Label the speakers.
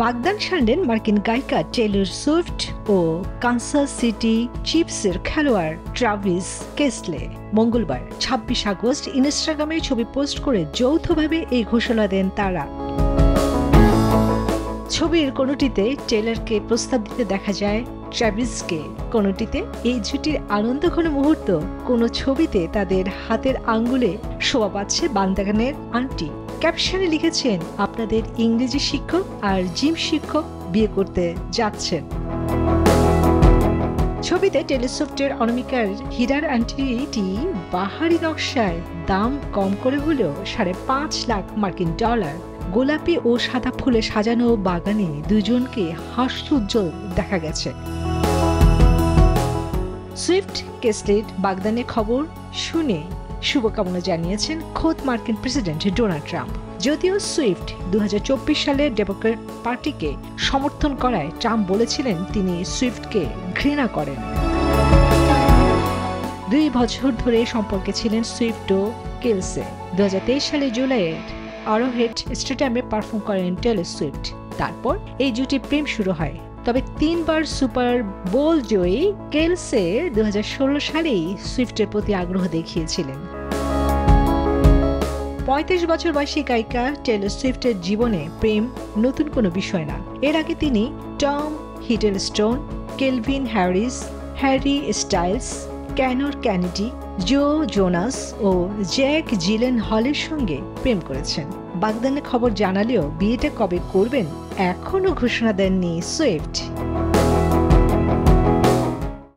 Speaker 1: বাগদান সানডেন মার্কিন গায়িকা Taylor Swift ও Kansas city চিফসের খেলোয়াড় ট্রাভিস কেসলে মঙ্গলবার ২৬ আগস্ট ইনস্টাগ্রামে ছবি পোস্ট করে যৌথভাবে এই ঘোষণা দেন তারা। ছবির কোনোটিতে টেইলরকে প্রস্তাব দিতে দেখা যায় ট্রাভিসকে, কোনোটিতে এই জুটির আনন্দঘন মুহূর্ত, কোনো ছবিতে তাদের হাতের আঙ্গুলে শোভা পাচ্ছে বান্দাগানের আংটি। ক্যাপশনে লিখেছেন, আপনাদের ইংরেজি শিক্ষক আর জিম শিক্ষক বিয়ে করতে যাচ্ছেন। ছবিতে টেইলর সুইফটের অনামিকার হীরার আংটিটি বাহারি নকশায়, দাম কম করে হলেও $৫.৫ লাখ মার্কিন। গোলাপি ও সাদা ফুলে সাজানো বাগানে দুজনকে হাস্যোজ্জ্বল দেখা গেছে। সুইফট কেসলের বাগদানের খবর শুনে শুভকামনা জানিয়েছেন খোদ মার্কিন প্রেসিডেন্ট ডোনাল্ড ট্রাম্প। যদিও সুইফট ২০২৪ সালে ডেমোক্র্যাট পার্টিকে সমর্থন করায় ট্রাম্প বলেছিলেন তিনি সুইফটকে ঘৃণা করেন। ২ বছর ধরে সম্পর্কে ছিলেন সুইফট ও কেলসে। ২০২৩ সালে জুলাইয়ে অ্যারোহেড স্টেডিয়ামে পারফর্ম করেন টেইলর সুইফট। তারপর এই জুটির প্রেম শুরু হয়। তবে ৩ বার সুপার বোল জয়ী কেলসে ২০১৬ সালেই সুইফটের প্রতি আগ্রহ দেখিয়েছিলেন। ৩৫ বছর বয়সী গায়িকা টেইলর সুইফটের জীবনে প্রেম নতুন কোনো বিষয় না। এর আগে তিনি Tom Hiddleston, Calvin Harris, Harry Styles, Conor Kennedy, Joe Jonas ও জ্যাক জিলেনহলের সঙ্গে প্রেম করেছেন। বাগদানের খবর জানালেও বিয়েটা কবে করবেন এখনও ঘোষণা দেননি সুইফট।